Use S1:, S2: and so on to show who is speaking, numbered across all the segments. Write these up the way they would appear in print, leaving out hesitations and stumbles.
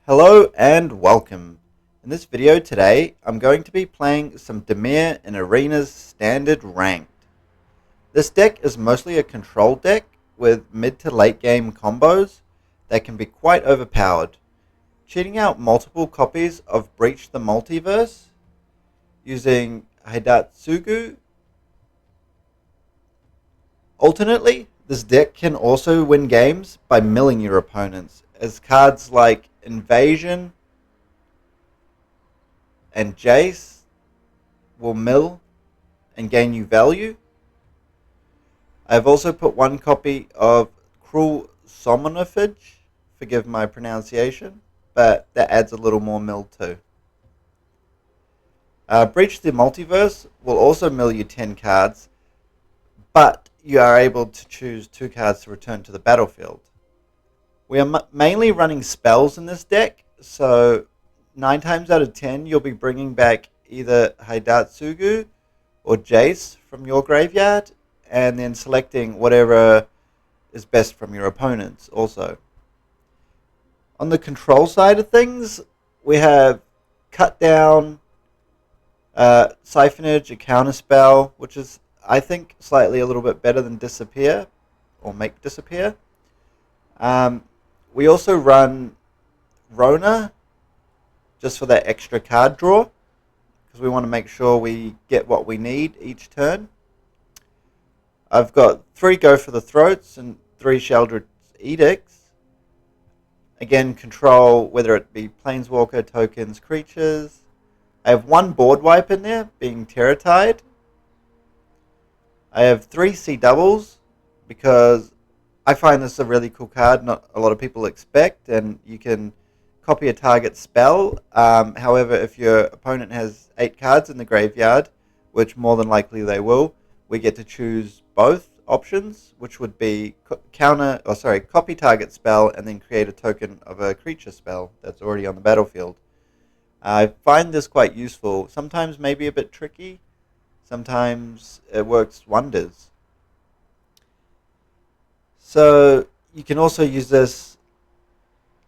S1: Hello and welcome. In this video today, I'm going to be playing some Dimir in Arena's Standard Ranked. This deck is mostly a control deck with mid to late game combos that can be quite overpowered. Cheating out multiple copies of Breach the Multiverse using Hidatsugu. Alternately, this deck can also win games by milling your opponents, as cards like Invasion and Jace will mill and gain you value. I've also put one copy of Cruel Somnophage, forgive my pronunciation, but that adds a little more mill too. Breach the Multiverse will also mill you 10 cards, but you are able to choose 2 cards to return to the battlefield. We are mainly running spells in this deck, so 9 times out of 10 you'll be bringing back either Hidatsugu or Jace from your graveyard, and then selecting whatever is best from your opponents also. On the control side of things, we have Cut Down, Siphonage, a counterspell, which is, I think, slightly a little bit better than Disappear, or Make Disappear. We also run Rona, just for that extra card draw, because we want to make sure we get what we need each turn. I've got 3 Go for the Throats and 3 Sheldred's Edicts. Again, control, whether it be Planeswalker, tokens, creatures. I have 1 board wipe in there, being Terror Tide. I have 3 C doubles, because I find this a really cool card, not a lot of people expect, and you can copy a target spell. However, if your opponent has 8 cards in the graveyard, which more than likely they will, we get to choose both options, which would be copy target spell and then create a token of a creature spell that's already on the battlefield. I find this quite useful. Sometimes maybe a bit tricky. Sometimes it works wonders. So you can also use this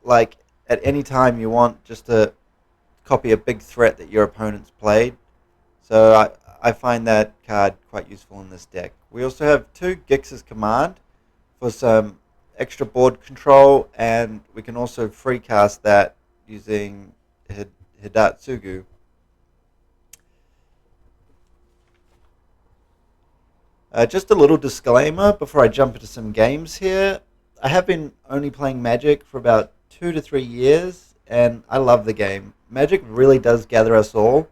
S1: like at any time you want, just to copy a big threat that your opponent's played. So I find that card quite useful in this deck. We also have 2 Gix's Command for some extra board control, and we can also free cast that using Hidatsugu. Just a little disclaimer before I jump into some games here. I have been only playing Magic for about 2 to 3 years, and I love the game. Magic really does gather us all.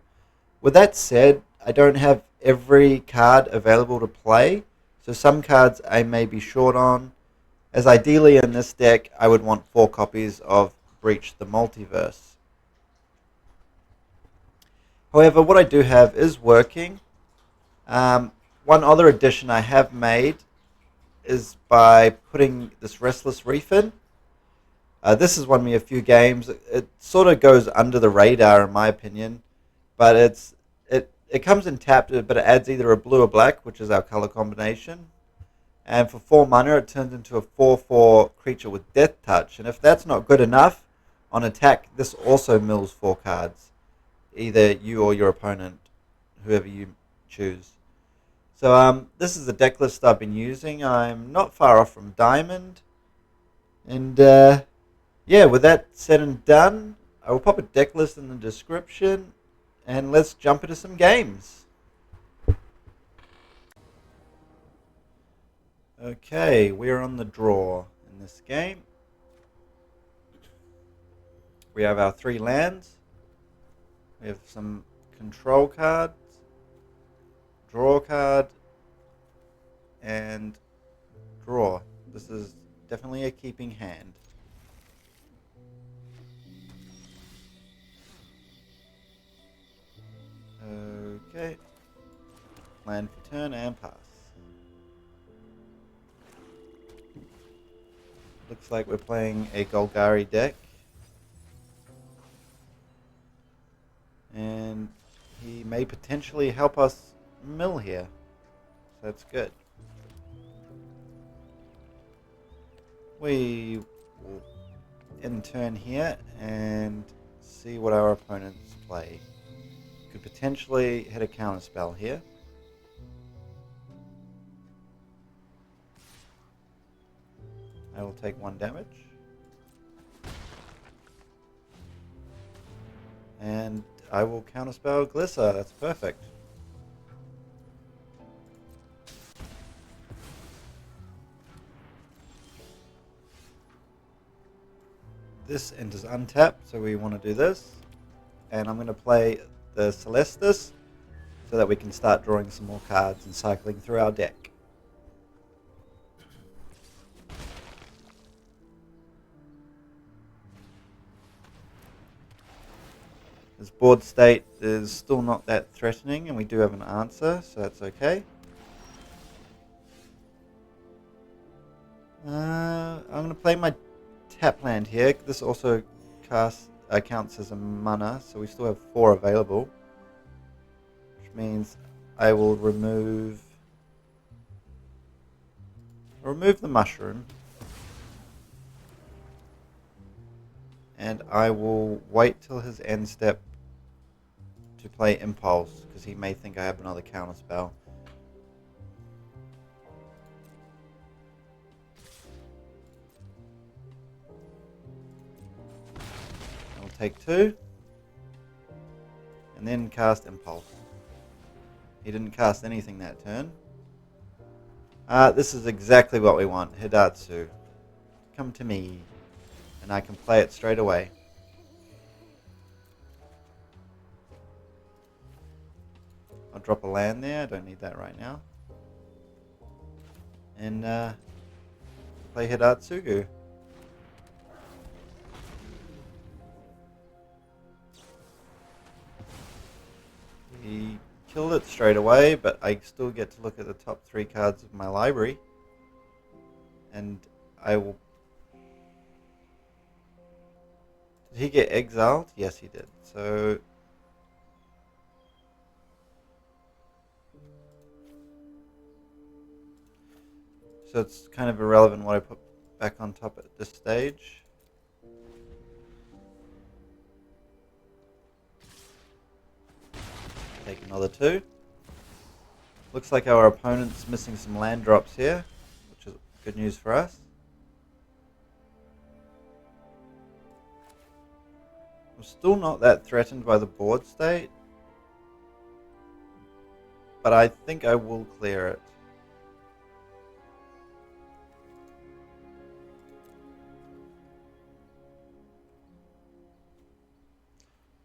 S1: With that said, I don't have every card available to play, so some cards I may be short on, as ideally in this deck I would want 4 copies of Breach the Multiverse. However, what I do have is working. One other addition I have made is by putting this Restless Reef in. This has won me a few games. It sort of goes under the radar in my opinion, but it comes in tapped, but it adds either a blue or black, which is our color combination. And for 4 mana, it turns into a 4/4 creature with Death Touch. And if that's not good enough, on attack, this also mills 4 cards, either you or your opponent, whoever you choose. So this is the deck list I've been using. I'm not far off from Diamond. And yeah, with that said and done, I will pop a deck list in the description, and let's jump into some games. Okay, we're on the draw in this game. We have our 3 lands. We have some control cards, draw card, and draw. This is definitely a keeping hand. Okay. Land for turn and pass. Looks like we're playing a Golgari deck. And he may potentially help us mill here. So that's good. We will end turn here and see what our opponents play. Could potentially hit a counter spell here. I will take 1 damage. And I will counterspell Glisser. That's perfect. This enters untapped, so we want to do this. And I'm going to play the Celestis so that we can start drawing some more cards and cycling through our deck. This board state is still not that threatening, and we do have an answer, so that's okay. I'm going to play my tap land here. This also counts as a mana, so we still have 4 available. Which means I will remove the mushroom. And I will wait till his end step to play Impulse, because he may think I have another counter spell. I'll take 2. And then cast Impulse. He didn't cast anything that turn. This is exactly what we want. Hidatsu, come to me. And I can play it straight away. I'll drop a land there. I don't need that right now. And play Hidatsugu. He killed it straight away, but I still get to look at the top 3 cards of my library. And I will... Did he get exiled? Yes, he did. So it's kind of irrelevant what I put back on top at this stage. Take another 2. Looks like our opponent's missing some land drops here, which is good news for us. I'm still not that threatened by the board state, but I think I will clear it.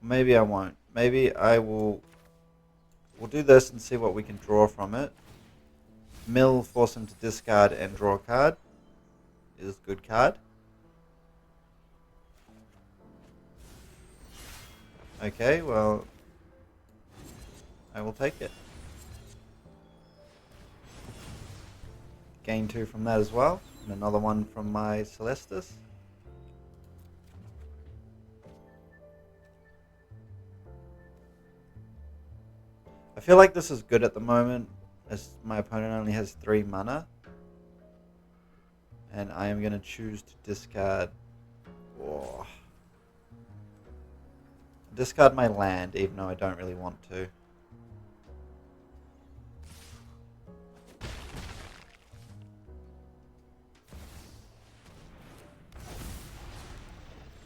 S1: Maybe I won't. Maybe I will... We'll do this and see what we can draw from it. Mill, force him to discard and draw a card. Is a good card. Okay, well, I will take it. Gain 2 from that as well, and another one from my Celestis. I feel like this is good at the moment, as my opponent only has 3 mana. And I am going to choose to discard... Oh. Discard my land, even though I don't really want to.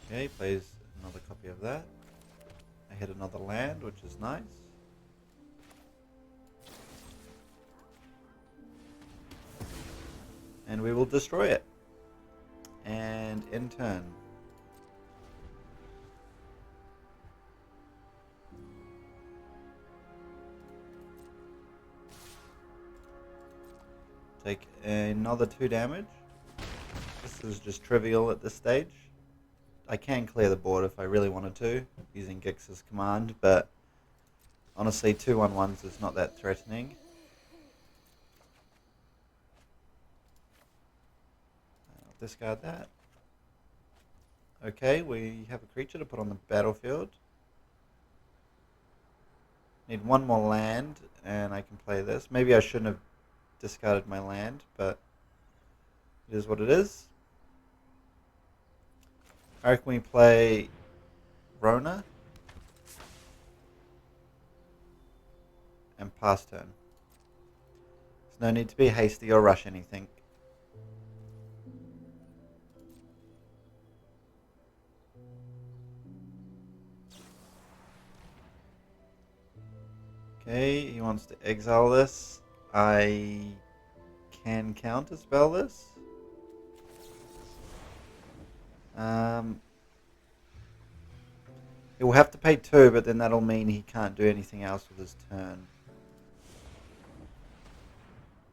S1: Okay, plays another copy of that. I hit another land, which is nice. And we will destroy it. And in turn. Take another 2 damage. This is just trivial at this stage. I can clear the board if I really wanted to, using Gix's command, but honestly 2/1/1s is not that threatening. I'll discard that. Okay, we have a creature to put on the battlefield. Need 1 more land, and I can play this. Maybe I shouldn't have discarded my land, but it is what it is. I reckon we play Rona and pass turn. There's no need to be hasty or rush anything. Okay, he wants to exile this. I can counterspell this. He will have to pay 2, but then that'll mean he can't do anything else with his turn.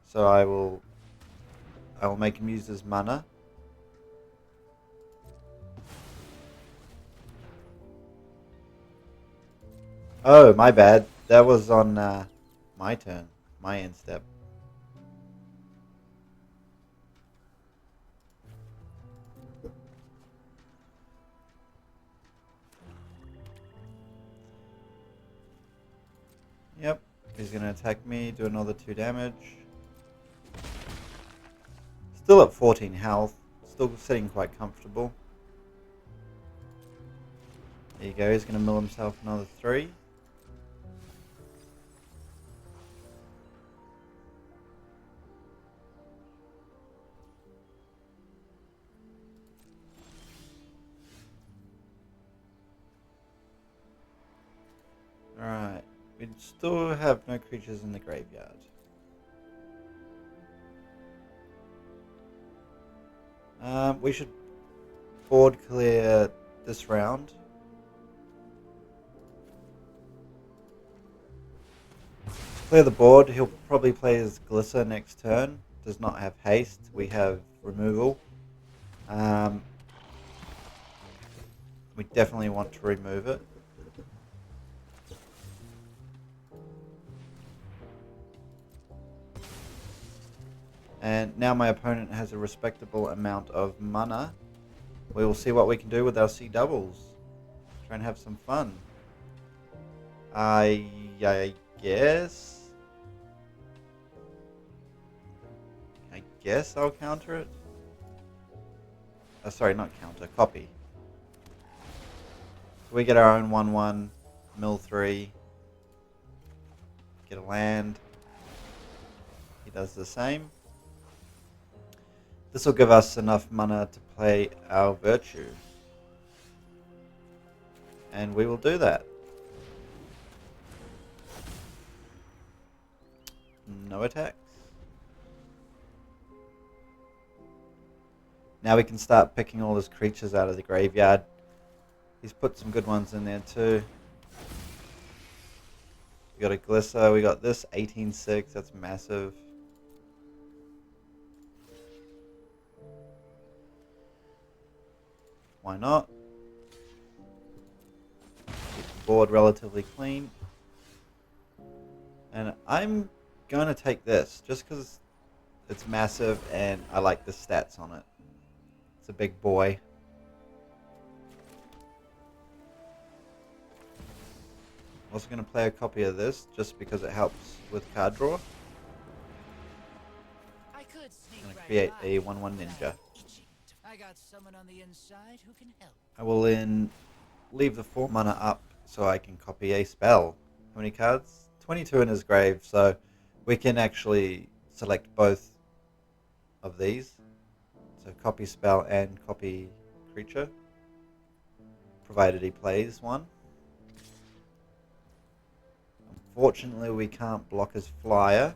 S1: So I will make him use his mana. Oh, my bad. That was on my turn, my end step. Yep, he's going to attack me, do another 2 damage. Still at 14 health, still sitting quite comfortable. There you go, he's going to mill himself another 3. Alright, we still have no creatures in the graveyard. We should board clear this round. Clear the board, he'll probably play his Glisser next turn. Does not have haste, we have removal. We definitely want to remove it. And now my opponent has a respectable amount of mana. We will see what we can do with our C doubles. Try and have some fun. I guess I'll counter it. Sorry, not counter, copy. So we get our own 1/1, mill 3, get a land. He does the same. This will give us enough mana to play our Virtue. And we will do that. No attacks. Now we can start picking all his creatures out of the graveyard. He's put some good ones in there too. We got a Glisser, we got this 18/6, that's massive. Why not? Keep the board relatively clean. And I'm going to take this just because it's massive and I like the stats on it. It's a big boy. I'm also going to play a copy of this just because it helps with card draw. I'm going to create a 1/1 ninja.
S2: I got someone on the inside who can help.
S1: I will then leave the 4 mana up so I can copy a spell. How many cards? 22 in his grave, so we can actually select both of these. So copy spell and copy creature, provided he plays one. Unfortunately, we can't block his flyer.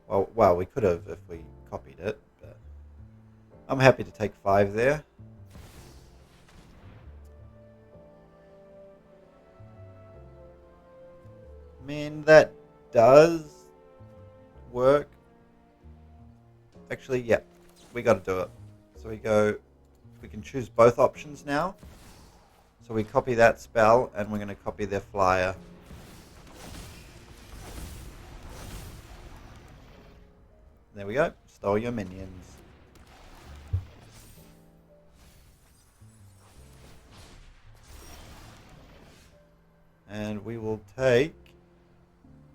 S1: Well, we could have if we copied it. I'm happy to take 5 there. I mean, that does work. Actually, yeah, we got to do it. So we can choose both options now. So we copy that spell and we're going to copy their flyer. There we go, stole your minions. And we will take,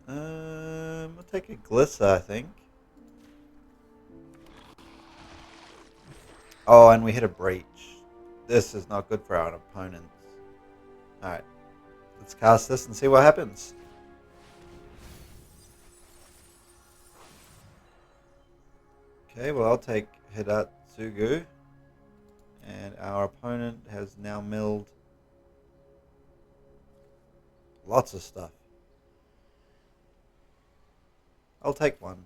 S1: I'll take a Glisser, I think. Oh, and we hit a breach. This is not good for our opponents. Alright, let's cast this and see what happens. Okay, well I'll take Hidatsugu. And our opponent has now milled lots of stuff. I'll take one.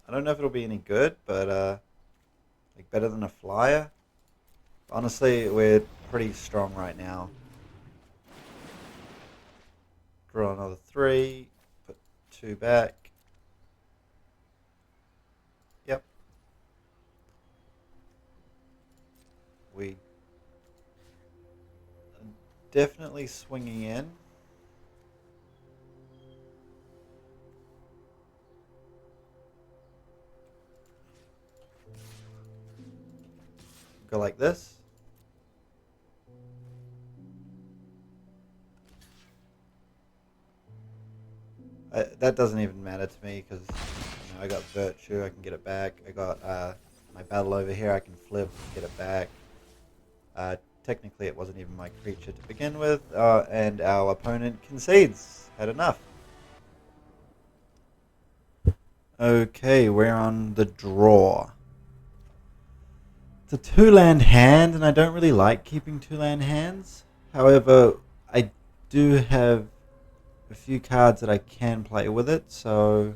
S1: I don't know if it'll be any good, but like better than a flyer. Honestly, we're pretty strong right now. Draw another 3, put 2 back. Yep. We are definitely swinging in. Go like this. That doesn't even matter to me because I got Virtue, I can get it back. I got my battle over here, I can flip, get it back. Technically it wasn't even my creature to begin with, and our opponent concedes. Had enough. Okay, we're on the draw. It's a 2-land hand, and I don't really like keeping 2-land hands. However, I do have a few cards that I can play with it, so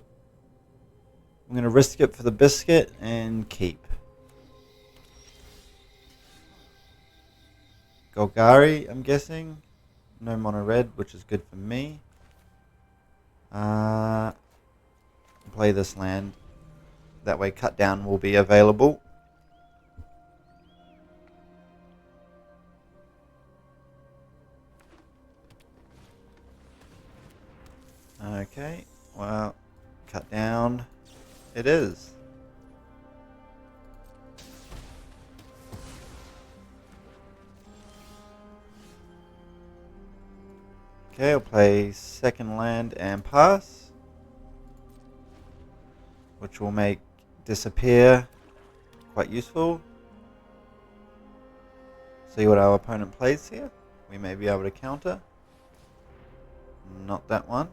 S1: I'm going to risk it for the biscuit and keep. Golgari, I'm guessing. No mono red, which is good for me. Play this land. That way cut down will be available. Okay, well, cut down it is. Okay, I'll play second land and pass, which will make disappear quite useful. See what our opponent plays here. We may be able to counter. Not that one.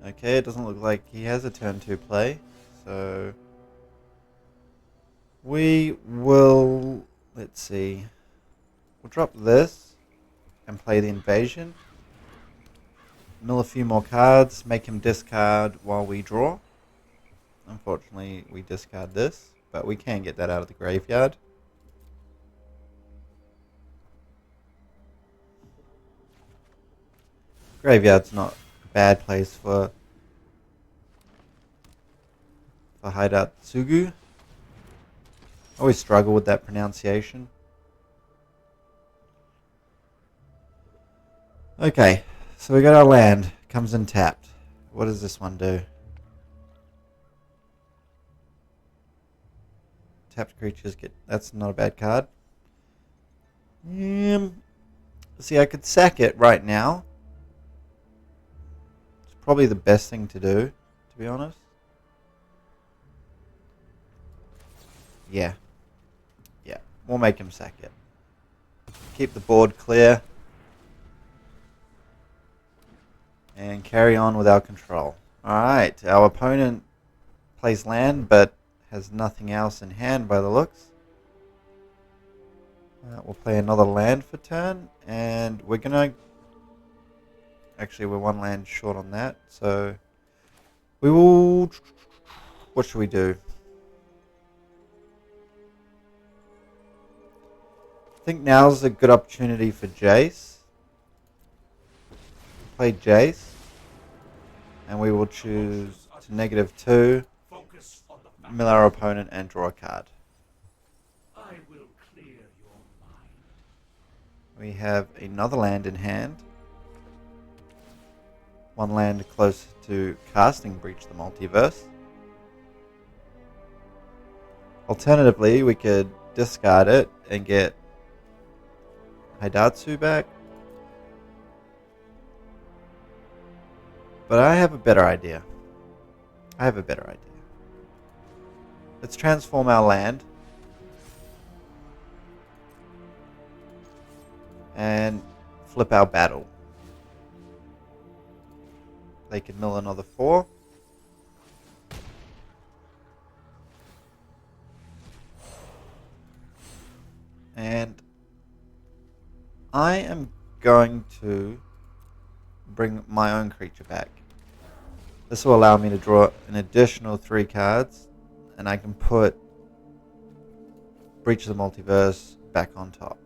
S1: Okay, it doesn't look like he has a turn 2 play, so we will, let's see, we'll drop this and play the invasion. Mill a few more cards, make him discard while we draw. Unfortunately, we discard this, but we can get that out of the graveyard. Graveyard's not a bad place for Hidatsugu. Always struggle with that pronunciation. Okay, so we got our land. Comes in tapped. What does this one do? Tapped creatures get... That's not a bad card. See, I could sack it right now. It's probably the best thing to do, to be honest. Yeah. Yeah, we'll make him sack it. Keep the board clear. And carry on with our control. Alright, our opponent plays land, but has nothing else in hand by the looks. We'll play another land for turn, and we're going to... Actually, we're one land short on that, so... We will... What should we do? I think now's a good opportunity for Jace. Play Jace. And we will choose to -2, mill our opponent, and draw a card.
S3: I will clear your mind.
S1: We have another land in hand. One land close to casting Breach the Multiverse. Alternatively, we could discard it and get Hidatsu back. But I have a better idea. I have a better idea. Let's transform our land. And flip our battle. They can mill another 4. And I am going to bring my own creature back. This will allow me to draw an additional 3 cards, and I can put Breach of the Multiverse back on top.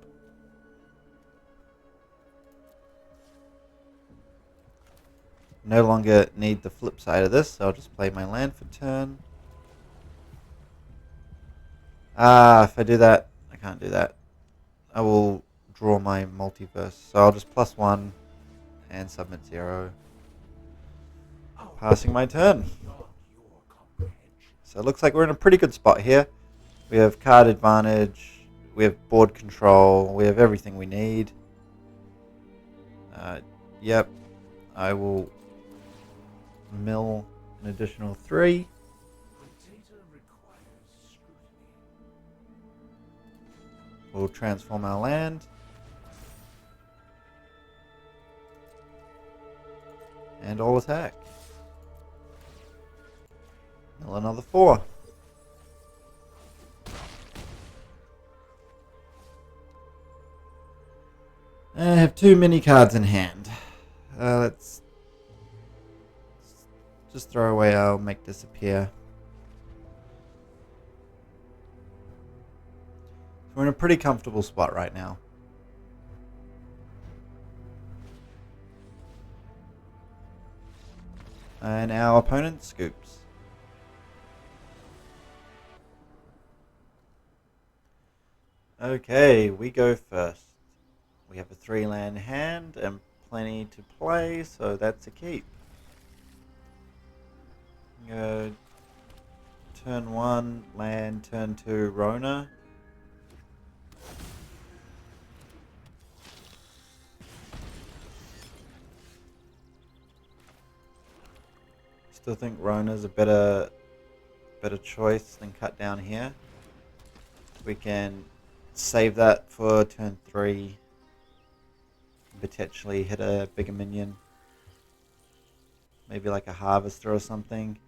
S1: No longer need the flip side of this, so I'll just play my land for turn. If I do that, I can't do that. I will draw my multiverse, so I'll just +1 and submit 0. Passing my turn. So it looks like we're in a pretty good spot here. We have card advantage, we have board control, we have everything we need. Yep, I will mill an additional 3. We'll transform our land. And all attack. Mill another 4. I have too many cards in hand. Let's just throw away our make disappear. We're in a pretty comfortable spot right now. And our opponent scoops. Okay, we go first. We have a 3-land hand and plenty to play, so that's a keep. Go turn 1, land, turn 2, Rona. Still think Rona's a better choice than cut down here. We can save that for turn 3. Potentially hit a bigger minion. Maybe like a harvester or something.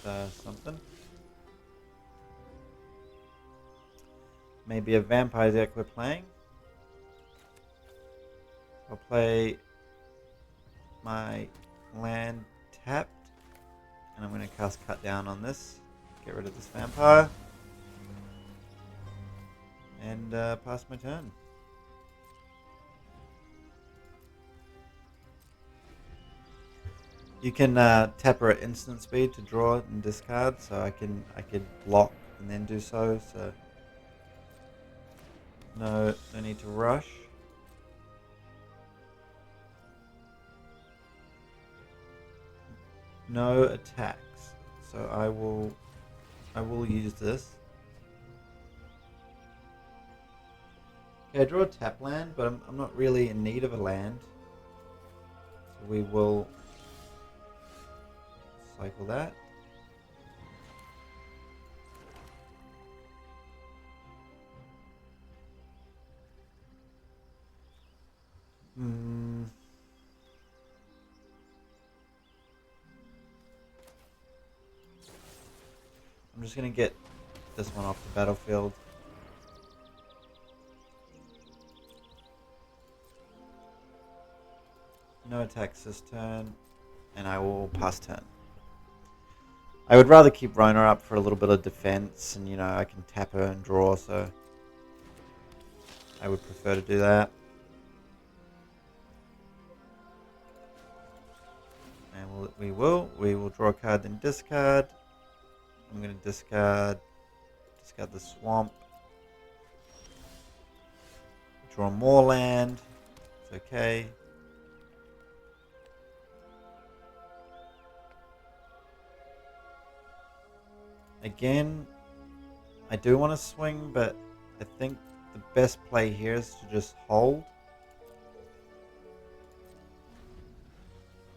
S1: Something. Maybe a vampire deck we're playing. I'll play my land tapped, and I'm going to cast Cut Down on this. Get rid of this vampire. And pass my turn. You can tap her at instant speed to draw and discard, so I could block and then do so. So no need to rush. No attacks, so I will use this. Okay, I draw a tap land, but I'm not really in need of a land, so we will cycle that. I'm just going to get this one off the battlefield. No attacks this turn, and I will pass turn. I would rather keep Rona up for a little bit of defense, and I can tap her and draw, so I would prefer to do that. And we will draw a card, then discard. I'm going to discard the swamp. Draw more land. It's okay. Again, I do want to swing, but I think the best play here is to just hold.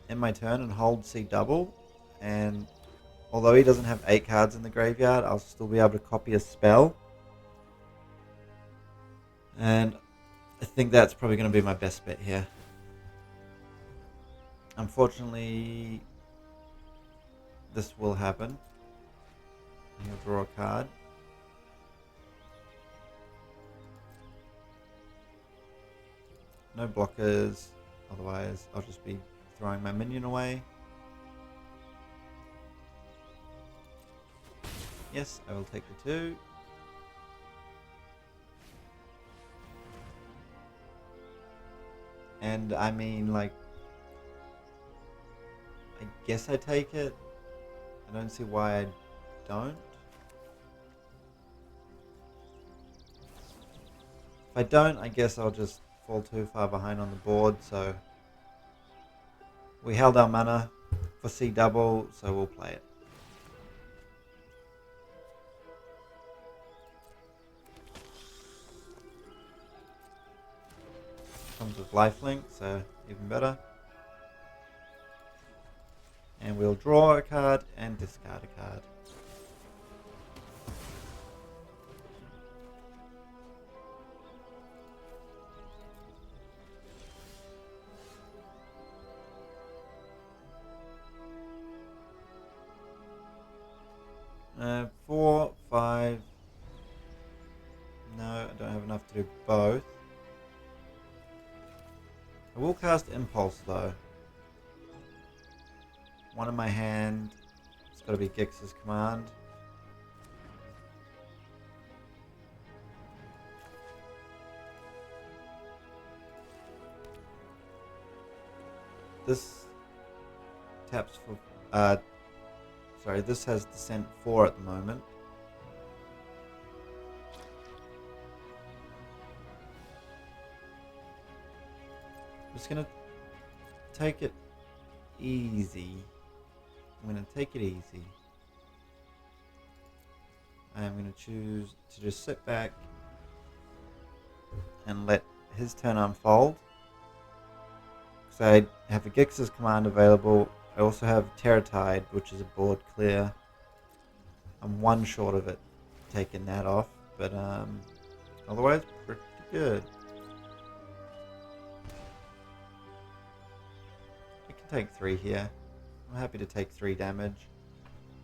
S1: in my turn and hold C double, and although he doesn't have 8 cards in the graveyard, I'll still be able to copy a spell. And I think that's probably going to be my best bet here. Unfortunately, this will happen. He'll draw a card. No blockers, otherwise I'll just be throwing my minion away. Yes, I will take the 2. And I mean, like, I guess I take it. I don't see why I don't. If I don't, I guess I'll just fall too far behind on the board, so we held our mana for C double, so we'll play it. Comes with lifelink, so even better. And we'll draw a card and discard a card. Four, 5. No, I don't have enough to do both. I will cast Impulse though. One in my hand. It's got to be Gix's command. This taps for. Sorry, this has Descent 4 at the moment. I'm just gonna take it easy. I'm gonna take it easy. I'm gonna choose to just sit back and let his turn unfold. Because I have a Gix's command available. I also have Terratide, which is a board clear. I'm one short of it taking that off, but otherwise pretty good. I can take 3 here. I'm happy to take 3 damage.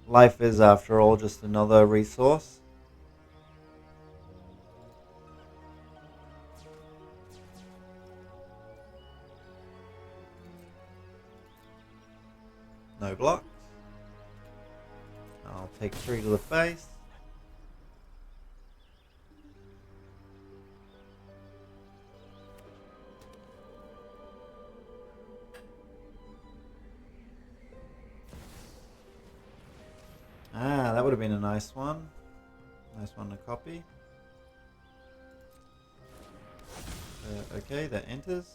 S1: Life is, after all, just another resource. No blocks. I'll take 3 to the face. Ah, that would have been a nice one. Nice one to copy. Okay, that enters.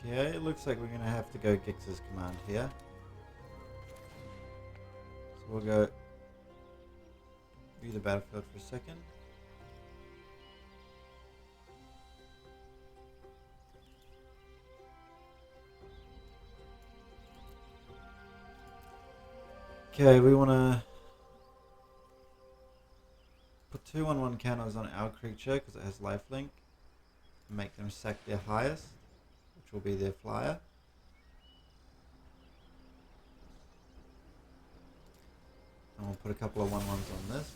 S1: Okay, it looks like we're going to have to go Gix's command here. So we'll go view the battlefield for a second. Okay, we want to put 2/1/1 counters on our creature because it has lifelink and make them sack their highest, which will be their flyer. And we'll put a couple of 1/1s on this.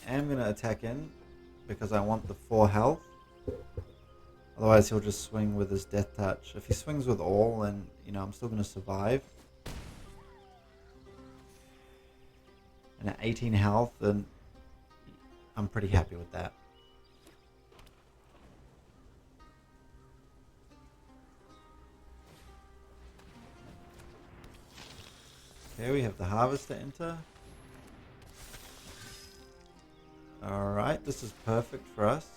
S1: I am going to attack in because I want the 4 health. Otherwise he'll just swing with his Death Touch. If he swings with all, then, you know, I'm still going to survive. And at 18 health, then I'm pretty happy with that. Okay, we have the harvest to enter. Alright, this is perfect for us.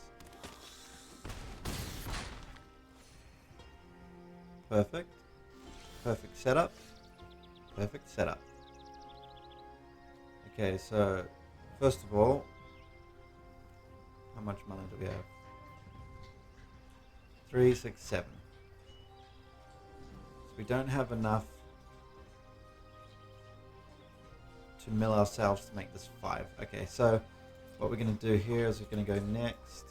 S1: Perfect. Perfect setup. Perfect setup. Okay, so first of all, how much money do we have? 3, 6, 7. So we don't have enough to mill ourselves to make this 5. Okay, so what we're going to do here is we're going to go next.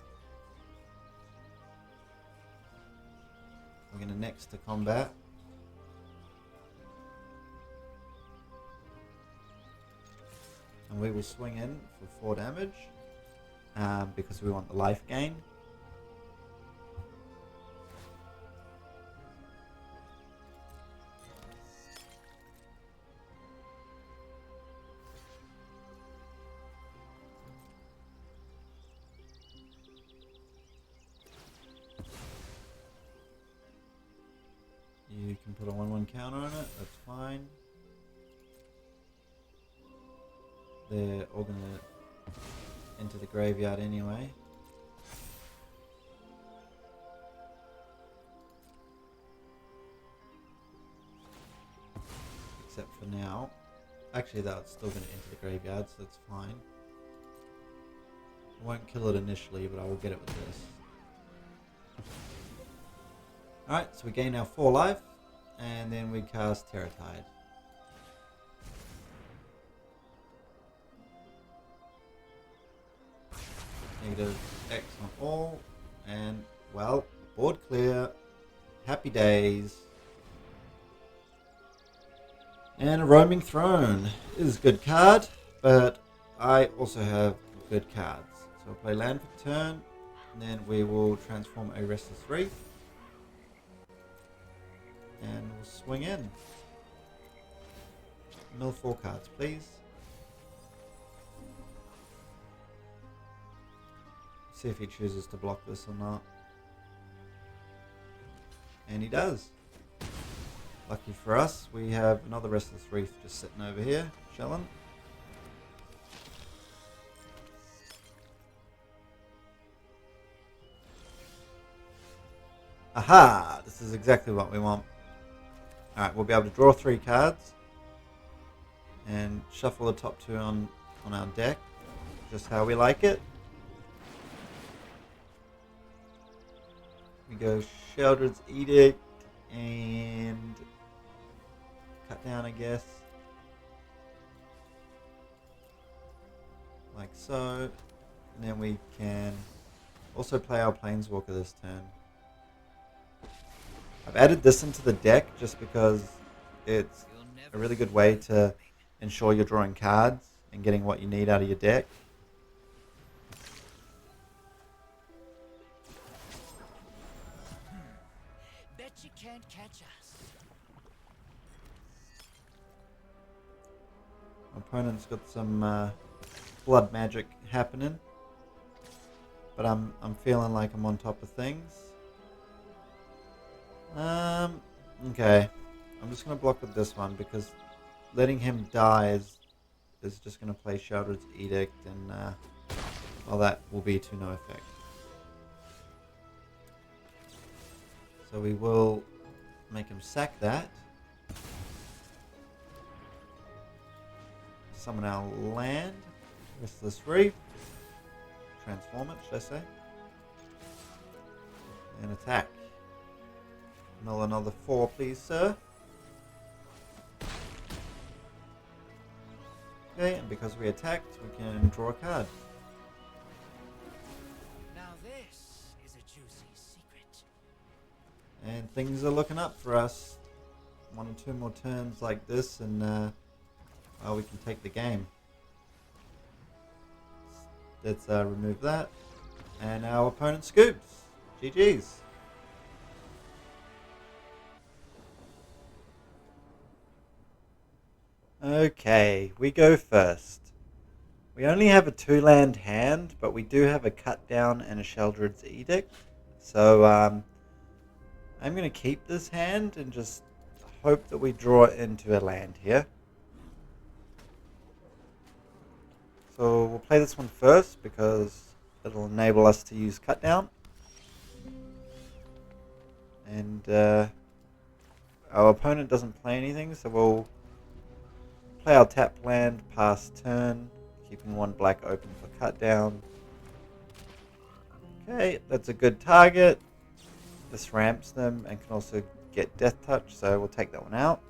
S1: We're going to next to combat. And we will swing in for 4 damage because we want the life gain. You can put a 1/1 counter on it, that's fine. They're all going to enter the graveyard anyway. Except for now. Actually, that's still going to enter the graveyard, so that's fine. I won't kill it initially, but I will get it with this. Alright, so we gain our 4 life, and then we cast Terra Tide. Negative X on all, and well, board clear, happy days. And a Roaming Throne is a good card, but I also have good cards. So I'll play land for turn, and then we will transform a Restless Reef. And we'll swing in. Mill 4 cards, please. See if he chooses to block this or not. And he does. Lucky for us, we have another Restless Reef just sitting over here, chilling. Aha! This is exactly what we want. Alright, we'll be able to draw 3 cards. And shuffle the top 2 on our deck. Just how we like it. We go Sheldred's Edict and cut down, I guess. Like so. And then we can also play our Planeswalker this turn. I've added this into the deck just because it's a really good way to ensure you're drawing cards and getting what you need out of your deck.
S2: Bet you can't catch us.
S1: Opponent's got some blood magic happening, but I'm feeling like I'm on top of things. Okay, I'm just gonna block with this one because letting him die is just gonna play Sheldred's Edict, and well, that will be to no effect. So we will make him sack that. Summon our land. Restless Reef. Transform it, should I say. And attack. Mill another 4, please, sir. Okay, and because we attacked, we can draw a card.
S2: Now this is a juicy secret.
S1: And things are looking up for us. 1 or 2 more turns like this, and well, we can take the game. Let's remove that. And our opponent scoops. GG's. Okay, we go first. We only have a 2-land hand, but we do have a cut down and a Sheldred's Edict. So I'm going to keep this hand and just hope that we draw into a land here. So we'll play this one first because it'll enable us to use cut down. And our opponent doesn't play anything, so we'll play our tap land, pass turn, keeping one black open for cut down. Okay, that's a good target. This ramps them and can also get death touch, so we'll take that one out.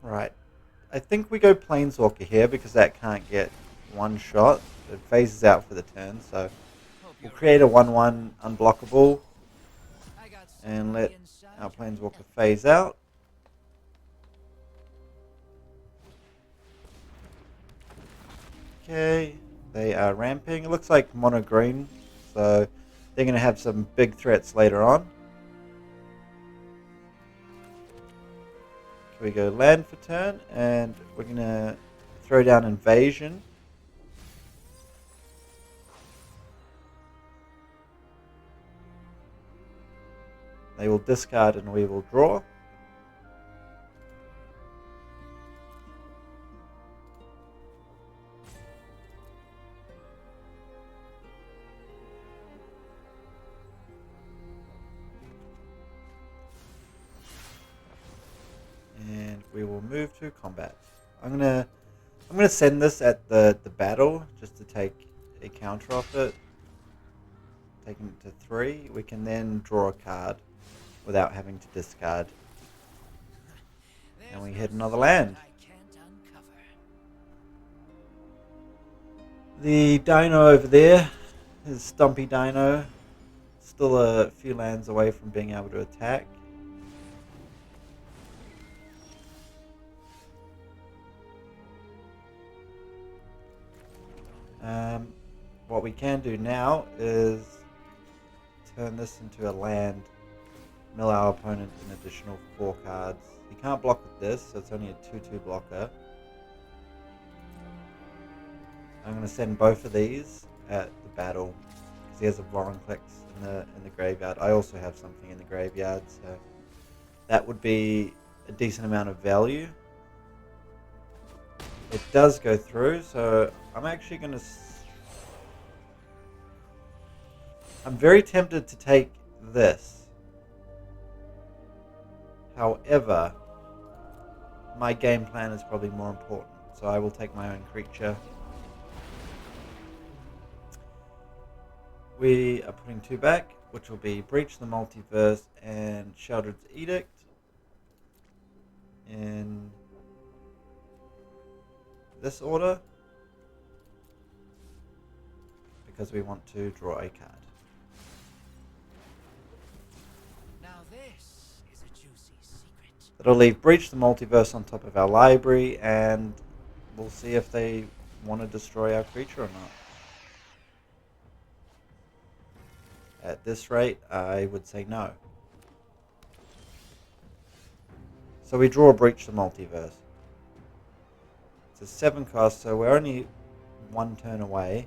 S1: Right. I think we go Planeswalker here because that can't get one shot. It phases out for the turn, so we'll create a 1/1 unblockable and let our Planeswalker phase out. Okay, they are ramping. It looks like mono green, so they're going to have some big threats later on. We go land for turn, and we're going to throw down invasion. They will discard and we will draw. And we will move to combat. I'm gonna send this at the battle just to take a counter off it. Taking it to 3, we can then draw a card without having to discard. And we hit another land. The dino over there is Stumpy Dino. Still a few lands away from being able to attack. What we can do now is turn this into a land, mill our opponent an additional 4 cards. He can't block with this, so it's only a 2/2 blocker. I'm going to send both of these at the battle because he has a Vorinclex in the graveyard. I also have something in the graveyard, so that would be a decent amount of value. It does go through, so I'm actually going to... I'm very tempted to take this. However, my game plan is probably more important, so I will take my own creature. We are putting 2 back, which will be Breach the Multiverse and Sheldred's Edict. In this order, because we want to draw a card.
S2: Now this is a juicy secret.
S1: That'll leave Breach the Multiverse on top of our library, and we'll see if they want to destroy our creature or not. At this rate, I would say no. So we draw Breach the Multiverse. It's a 7 cost, so we're only 1 turn away.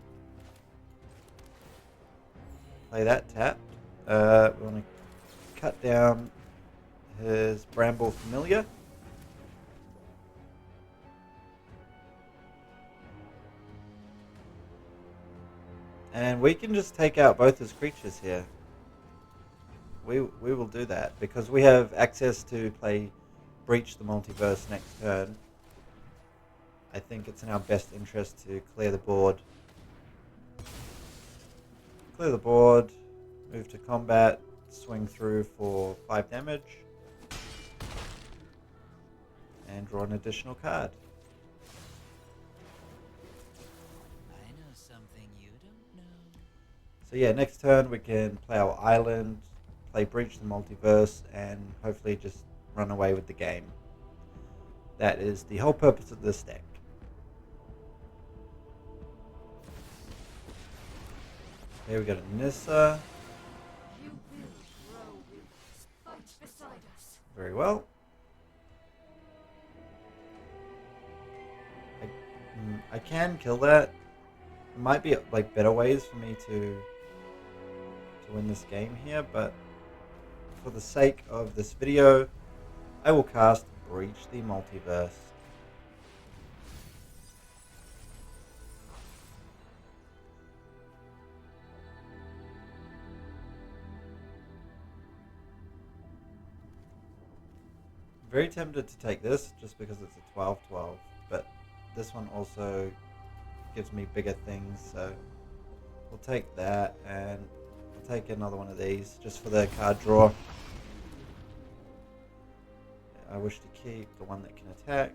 S1: Play that tapped. We want to cut down his Bramble Familiar. And we can just take out both his creatures here. We will do that because we have access to play Breach the Multiverse next turn. I think it's in our best interest to clear the board. Clear the board, move to combat, swing through for 5 damage, and draw an additional card.
S2: I know something you don't know.
S1: So yeah, next turn we can play our island, play Breach the Multiverse, and hopefully just run away with the game. That is the whole purpose of this deck. Here we got a Nissa.
S4: You will grow roots. Fight beside us.
S1: Very well. I can kill that. There might be like better ways for me to win this game here, but for the sake of this video, I will cast Breach the Multiverse. Very tempted to take this just because it's a 12/12, but this one also gives me bigger things, so we'll take that, and we'll take another one of these just for the card draw. I wish to keep the one that can attack.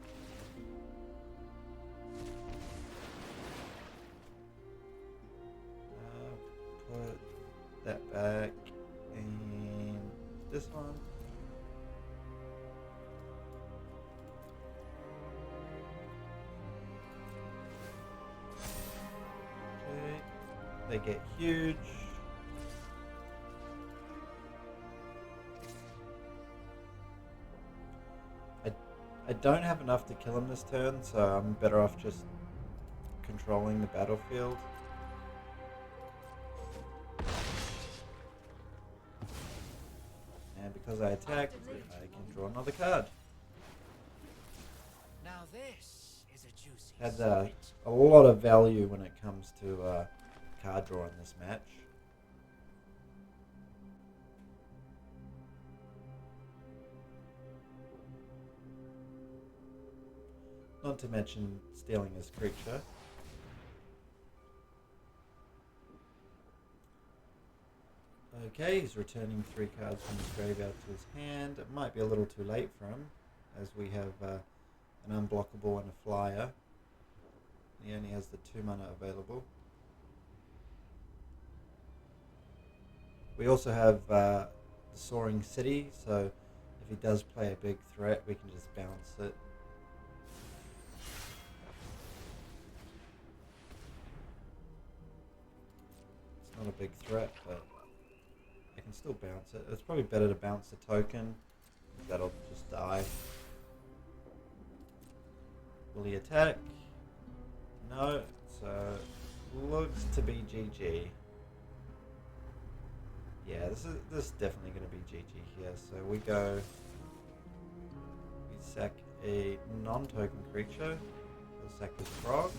S1: Put that back in this one. Okay, they get huge. I don't have enough to kill him this turn, so I'm better off just controlling the battlefield. And because I attacked, I can draw another card.
S2: Now this is a juicy
S1: Had
S2: sight.
S1: a lot of value when it comes to card draw in this match. Not to mention stealing his creature. Okay, he's returning 3 cards from his graveyard to his hand. It might be a little too late for him, as we have an unblockable and a flyer. He only has the 2 mana available. We also have the Soaring City, so if he does play a big threat, we can just bounce it. It's not a big threat, but I can still bounce it. It's probably better to bounce the token. That'll just die. Will he attack? No, so looks to be GG. Yeah, this is definitely going to be GG here. So we sack a non-token creature. We'll sack this frog.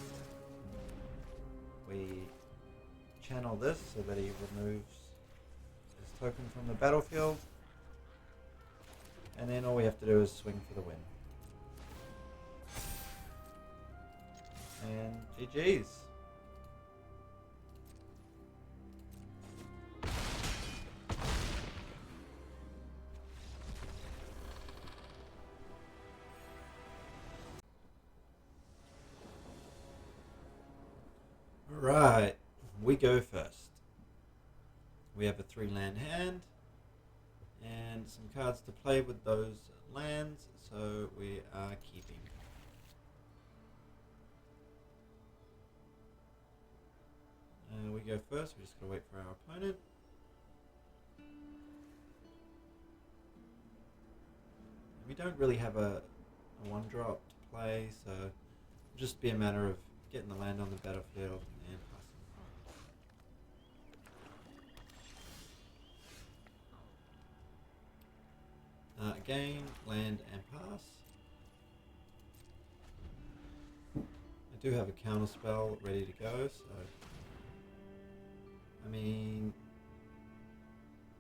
S1: We channel this so that he removes his token from the battlefield. And then all we have to do is swing for the win. And GG's. Right, we go first. We have a 3-land hand and some cards to play with those lands, so we are keeping. We go first, we just gotta wait for our opponent. We don't really have a 1-drop to play, so it'll just be a matter of getting the land on the battlefield and passing. Again, land and pass. I do have a counter spell ready to go, so I mean,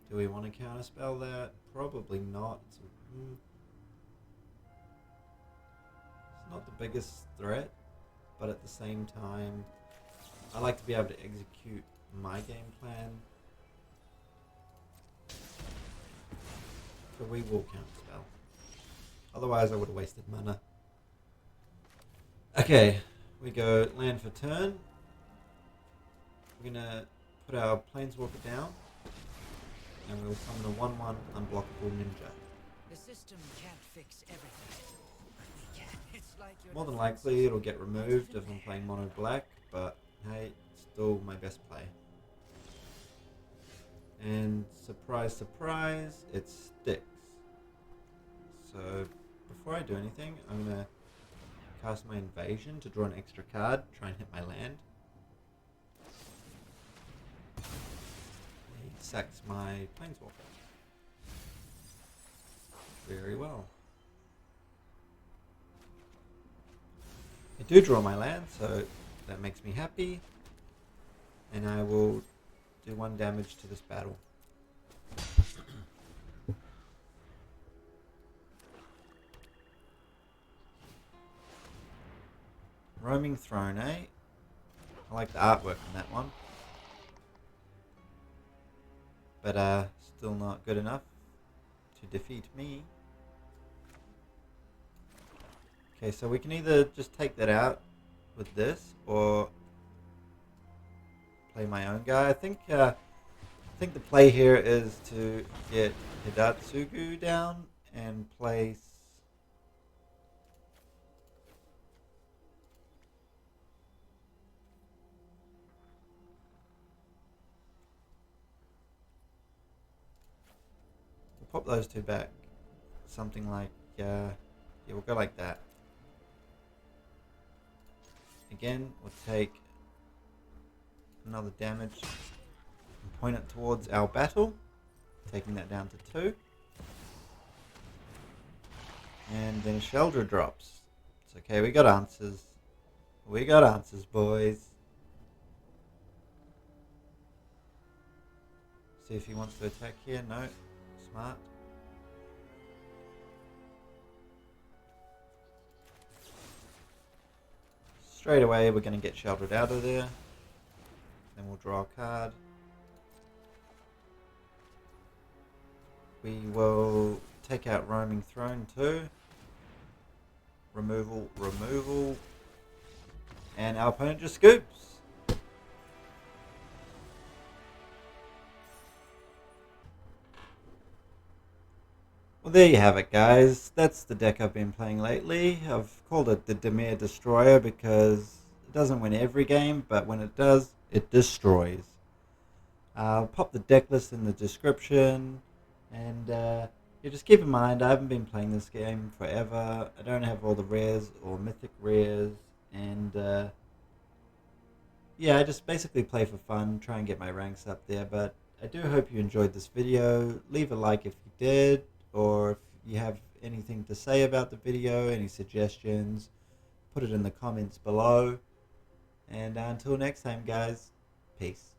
S1: do we want to counterspell that? Probably not. It's not the biggest threat, but at the same time, I like to be able to execute my game plan. So we will counterspell. Otherwise, I would have wasted mana. Okay, we go land for turn. We're gonna put our Planeswalker down, and we'll summon a 1/1 unblockable ninja.
S2: The system can't fix everything. But we can. It's like your
S1: More than
S2: defense
S1: likely, it'll
S2: is
S1: get removed if I'm playing mono black, but hey, still my best play. And surprise, surprise, it sticks. So before I do anything, I'm gonna cast my invasion to draw an extra card, try and hit my land. He sacks my Planeswalker. very well. I do draw my land, so that makes me happy. And I will do 1 damage to this battle. Roaming Throne, eh? I like the artwork on that one. But still not good enough to defeat me. Okay, so we can either just take that out with this, or play my own guy. I think the play here is to get Hidatsugu down and place we'll pop those 2 back. Something like yeah, we'll go like that. Again, we'll take another damage and point it towards our battle, taking that down to 2. And then Sheldra drops. It's okay, we got answers. We got answers, boys. See if he wants to attack here. No. Smart. Straight away, we're going to get sheltered out of there. Then we'll draw a card. We will take out Roaming Throne too. Removal, removal. And our opponent just scoops. Well, there you have it, guys. That's the deck I've been playing lately. I've called it the Dimir Destroyer because it doesn't win every game, but when it does, it destroys. I'll pop the deck list in the description, and yeah, just keep in mind, I haven't been playing this game forever. I don't have all the rares or mythic rares, and yeah, I just basically play for fun, try and get my ranks up there. But I do hope you enjoyed this video. Leave a like if you did, or if you have anything to say about the video, any suggestions, put it in the comments below. And until next time, guys, peace.